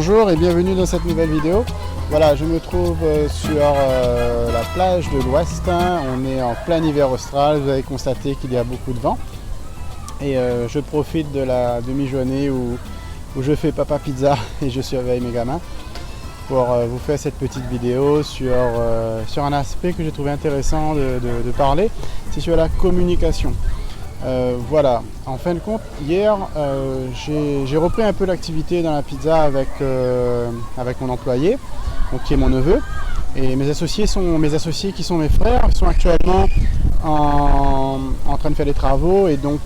Bonjour et bienvenue dans cette nouvelle vidéo. Voilà, je me trouve sur la plage de l'Ouest. On est en plein hiver austral, vous avez constaté qu'il y a beaucoup de vent. Et je profite de la demi-journée où je fais papa pizza et je surveille mes gamins pour vous faire cette petite vidéo sur un aspect que j'ai trouvé intéressant de parler, c'est sur la communication. Voilà, en fin de compte, hier, j'ai repris un peu l'activité dans la pizza avec mon employé, donc, qui est mon neveu. Et mes associés qui sont mes frères, sont actuellement en train de faire des travaux. Et donc,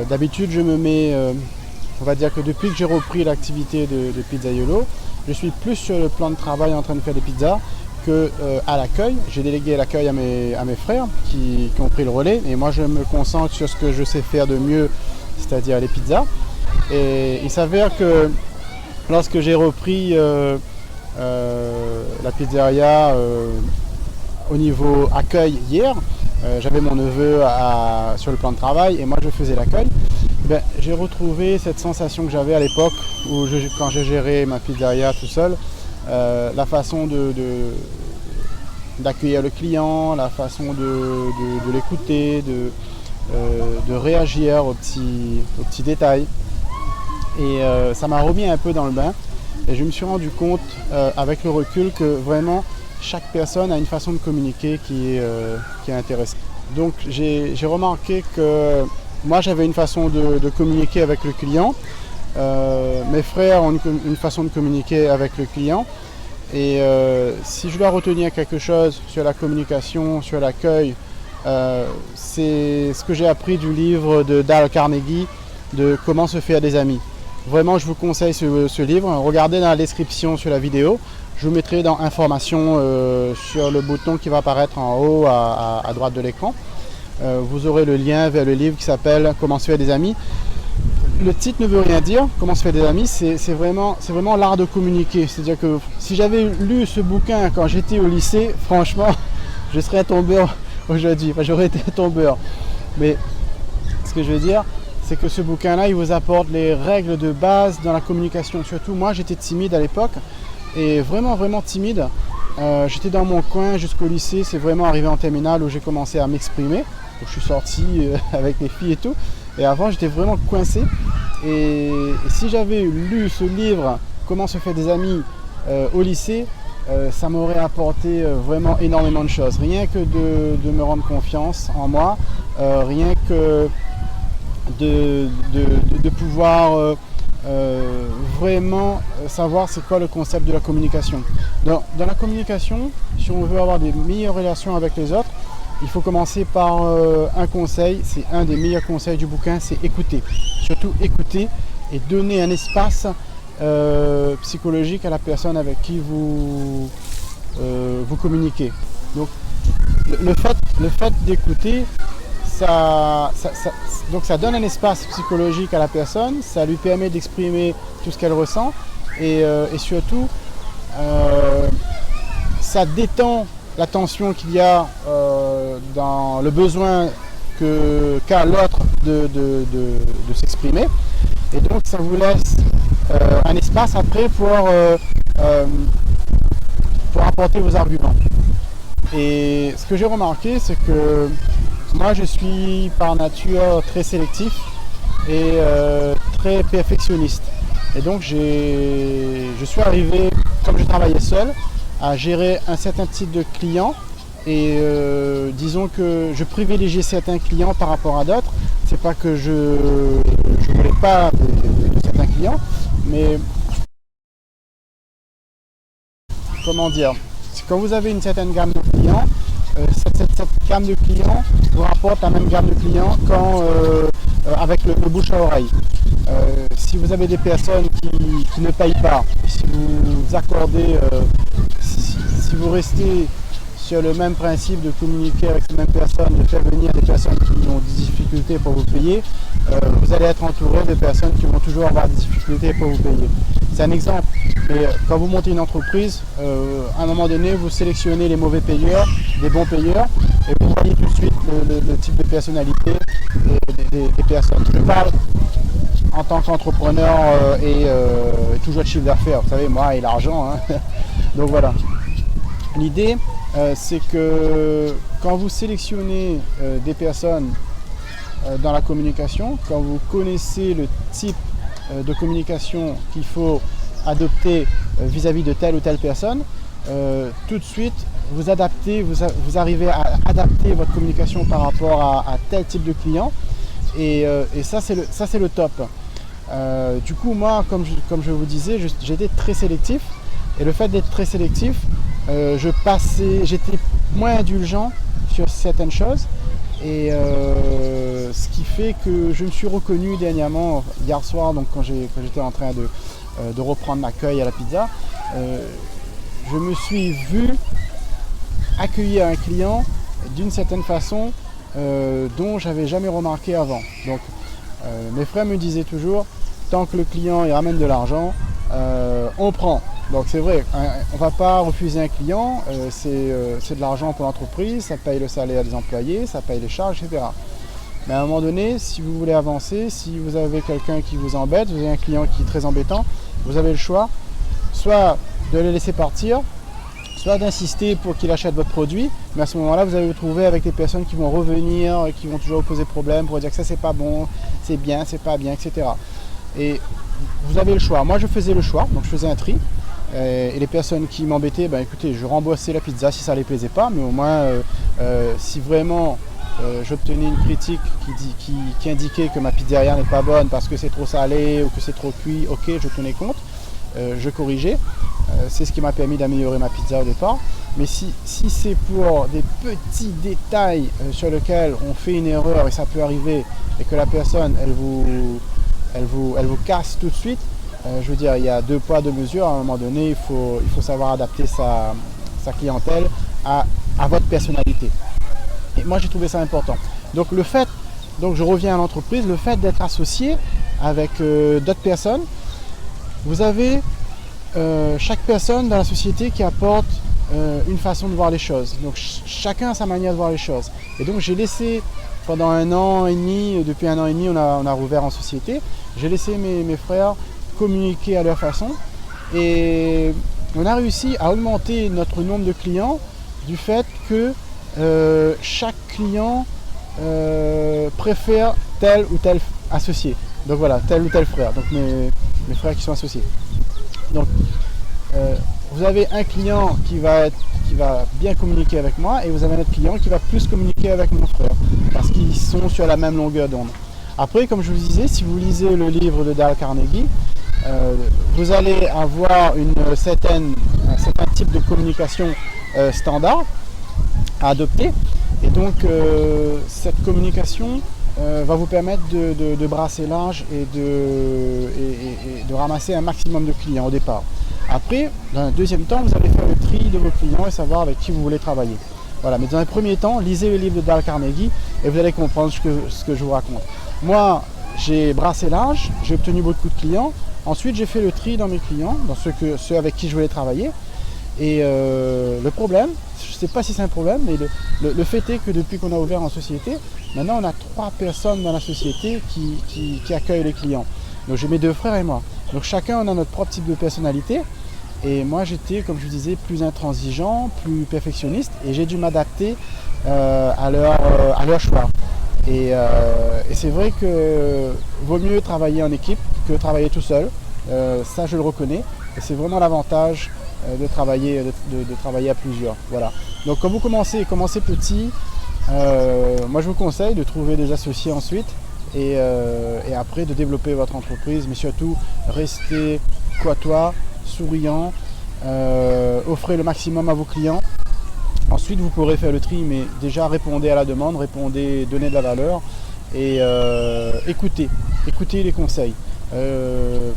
d'habitude, je me mets, on va dire que depuis que j'ai repris l'activité de Pizzaiolo, je suis plus sur le plan de travail en train de faire des pizzas à l'accueil. J'ai délégué l'accueil à mes frères qui ont pris le relais et moi je me concentre sur ce que je sais faire de mieux, c'est-à-dire les pizzas. Et il s'avère que lorsque j'ai repris la pizzeria au niveau accueil hier, j'avais mon neveu sur le plan de travail et moi je faisais l'accueil. J'ai retrouvé cette sensation que j'avais à l'époque où quand je gérais ma pizzeria tout seul. La façon d'accueillir le client, la façon de l'écouter, de réagir aux petits détails. Et ça m'a remis un peu dans le bain. Et je me suis rendu compte avec le recul que vraiment chaque personne a une façon de communiquer qui est intéressante. Donc j'ai remarqué que moi j'avais une façon de communiquer avec le client. Mes frères ont une façon de communiquer avec le client et si je dois retenir quelque chose sur la communication, sur l'accueil, c'est ce que j'ai appris du livre de Dale Carnegie de Comment se faire des amis. Vraiment, je vous conseille ce livre. Regardez dans la description sur la vidéo. Je vous mettrai dans information sur le bouton qui va apparaître en haut à droite de l'écran. Vous aurez le lien vers le livre qui s'appelle Comment se faire des amis. Le titre ne veut rien dire, comment se faire des amis, c'est vraiment l'art de communiquer. C'est-à-dire que si j'avais lu ce bouquin quand j'étais au lycée, franchement, je serais un tombeur aujourd'hui. Enfin, j'aurais été un tombeur. Mais ce que je veux dire, c'est que ce bouquin-là, il vous apporte les règles de base dans la communication. Surtout, moi, j'étais timide à l'époque, et vraiment, vraiment timide. J'étais dans mon coin jusqu'au lycée, c'est vraiment arrivé en terminale où j'ai commencé à m'exprimer. Je suis sorti avec les filles et tout. Et avant, j'étais vraiment coincé. Et si j'avais lu ce livre, Comment se faire des amis au lycée, ça m'aurait apporté vraiment énormément de choses. Rien que de me rendre confiance en moi, rien que de pouvoir vraiment savoir c'est quoi le concept de la communication. Dans la communication, si on veut avoir des meilleures relations avec les autres, il faut commencer par un conseil, c'est un des meilleurs conseils du bouquin, c'est écouter. Surtout écouter et donner un espace psychologique à la personne avec qui vous communiquez. Donc le fait d'écouter, ça donne un espace psychologique à la personne, ça lui permet d'exprimer tout ce qu'elle ressent et surtout ça détend la tension qu'il y a dans le besoin qu'a l'autre de s'exprimer. Et donc ça vous laisse un espace après pour apporter vos arguments. Et ce que j'ai remarqué, c'est que moi je suis par nature très sélectif et très perfectionniste. Et donc je suis arrivé, comme je travaillais seul, à gérer un certain type de clients et disons que je privilégiais certains clients par rapport à d'autres. C'est pas que je voulais pas de certains clients, mais comment dire, quand vous avez une certaine gamme de clients, cette gamme de clients vous rapporte la même gamme de clients avec le bouche à oreille. Si vous avez des personnes qui ne payent pas, si vous accordez, si vous restez sur le même principe de communiquer avec ces mêmes personnes, de faire venir des personnes qui ont des difficultés pour vous payer, vous allez être entouré de personnes qui vont toujours avoir des difficultés pour vous payer. C'est un exemple, mais quand vous montez une entreprise, à un moment donné, vous sélectionnez les mauvais payeurs, des bons payeurs, et vous voyez tout de suite le type de personnalité des personnes. en tant qu'entrepreneur et toujours de chiffre d'affaires. Vous savez, moi et l'argent. Hein. Donc voilà. L'idée, c'est que quand vous sélectionnez des personnes dans la communication, quand vous connaissez le type de communication qu'il faut adopter vis-à-vis de telle ou telle personne, tout de suite vous adaptez, vous arrivez à adapter votre communication par rapport à tel type de client, et ça c'est le top. Du coup, moi, comme je vous disais, j'étais très sélectif, et le fait d'être très sélectif, j'étais moins indulgent sur certaines choses, et ce qui fait que je me suis reconnu dernièrement, hier soir, donc quand j'étais en train de reprendre l'accueil à la pizza, je me suis vu accueillir un client d'une certaine façon dont j'avais jamais remarqué avant. Donc mes frères me disaient toujours, tant que le client il ramène de l'argent, on prend. Donc c'est vrai, on ne va pas refuser un client, c'est de l'argent pour l'entreprise, ça paye le salaire des employés, ça paye les charges, etc. Mais à un moment donné, si vous voulez avancer, si vous avez quelqu'un qui vous embête, vous avez un client qui est très embêtant, vous avez le choix, soit de le laisser partir, soit d'insister pour qu'il achète votre produit, mais à ce moment-là, vous allez vous trouver avec des personnes qui vont revenir, qui vont toujours vous poser problème pour dire que ça c'est pas bon, c'est bien, c'est pas bien, etc. Et vous avez le choix. Moi je faisais le choix, donc je faisais un tri. Et les personnes qui m'embêtaient, ben écoutez, je rembourssais la pizza si ça ne les plaisait pas, mais au moins si vraiment j'obtenais une critique qui indiquait que ma pizzeria n'est pas bonne parce que c'est trop salé ou que c'est trop cuit, ok, je tenais compte, je corrigeais. C'est ce qui m'a permis d'améliorer ma pizza au départ. Mais si c'est pour des petits détails sur lesquels on fait une erreur et ça peut arriver et que la personne elle vous casse tout de suite, je veux dire, il y a deux poids, deux mesures. À un moment donné, il faut savoir adapter sa clientèle à votre personnalité. Et moi, j'ai trouvé ça important. Donc je reviens à l'entreprise, le fait d'être associé avec d'autres personnes, vous avez chaque personne dans la société qui apporte une façon de voir les choses. Donc chacun a sa manière de voir les choses. Et donc j'ai laissé pendant un an et demi, depuis un an et demi, on a rouvert en société, j'ai laissé mes frères communiquer à leur façon et on a réussi à augmenter notre nombre de clients du fait que chaque client préfère tel ou tel associé. Donc voilà, tel ou tel frère, donc mes frères qui sont associés. Donc vous avez un client qui va bien communiquer avec moi et vous avez un autre client qui va plus communiquer avec mon frère parce qu'ils sont sur la même longueur d'onde. Après, comme je vous disais, si vous lisez le livre de Dale Carnegie, vous allez avoir un certain type de communication standard à adopter et donc cette communication va vous permettre de brasser large et de ramasser un maximum de clients au départ. Après, dans un deuxième temps, vous allez faire le tri de vos clients et savoir avec qui vous voulez travailler. Voilà, mais dans un premier temps, lisez le livre de Dale Carnegie et vous allez comprendre ce que je vous raconte. Moi, j'ai brassé large, j'ai obtenu beaucoup de clients. Ensuite, j'ai fait le tri dans mes clients, dans ceux avec qui je voulais travailler. Et le problème, je ne sais pas si c'est un problème, mais le fait est que depuis qu'on a ouvert en société, maintenant on a 3 personnes dans la société qui accueillent les clients. Donc j'ai mes 2 frères et moi. Donc chacun on a notre propre type de personnalité. Et moi j'étais, comme je vous disais, plus intransigeant, plus perfectionniste et j'ai dû m'adapter à leur choix. Et c'est vrai que vaut mieux travailler en équipe que travailler tout seul. Ça je le reconnais. Et c'est vraiment l'avantage de travailler à plusieurs. Voilà. Donc quand vous commencez petit, moi je vous conseille de trouver des associés ensuite et après de développer votre entreprise, mais surtout restez courtois, souriant, offrez le maximum à vos clients. Ensuite vous pourrez faire le tri, mais déjà répondez à la demande, donnez de la valeur et écoutez les conseils.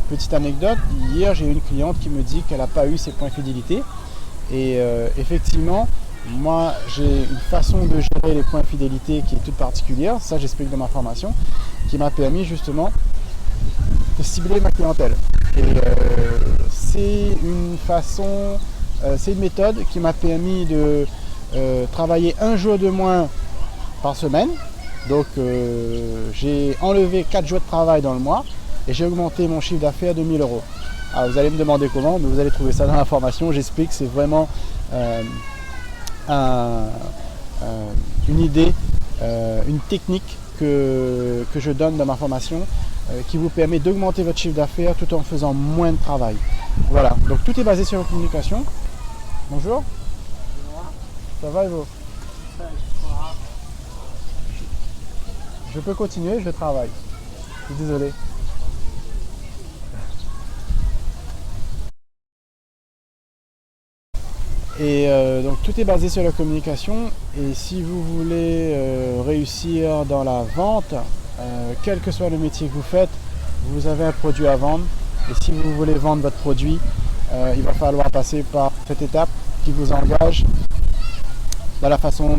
Petite anecdote, hier j'ai eu une cliente qui me dit qu'elle n'a pas eu ses points fidélité et effectivement moi j'ai une façon de gérer les points fidélité qui est toute particulière, ça j'explique dans ma formation, qui m'a permis justement de cibler ma clientèle. Et c'est une méthode qui m'a permis de travailler un jour de moins par semaine. Donc j'ai enlevé 4 jours de travail dans le mois et j'ai augmenté mon chiffre d'affaires de 1000 euros. Alors vous allez me demander comment, mais vous allez trouver ça dans la formation. J'explique, c'est vraiment une idée, une technique que je donne dans ma formation qui vous permet d'augmenter votre chiffre d'affaires tout en faisant moins de travail. Voilà, donc tout est basé sur la communication. Bonjour. Ça va et vous? Je peux continuer, je travaille. Je suis désolé. Et donc tout est basé sur la communication. Et si vous voulez réussir dans la vente, quel que soit le métier que vous faites, vous avez un produit à vendre. Et si vous voulez vendre votre produit, il va falloir passer par cette étape qui vous engage dans la façon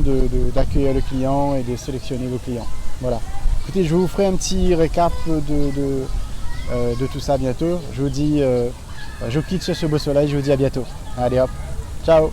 d'accueillir le client et de sélectionner vos clients. Voilà. Écoutez, je vous ferai un petit récap de tout ça bientôt. Je vous dis, je quitte sur ce beau soleil, je vous dis à bientôt. Allez hop, ciao!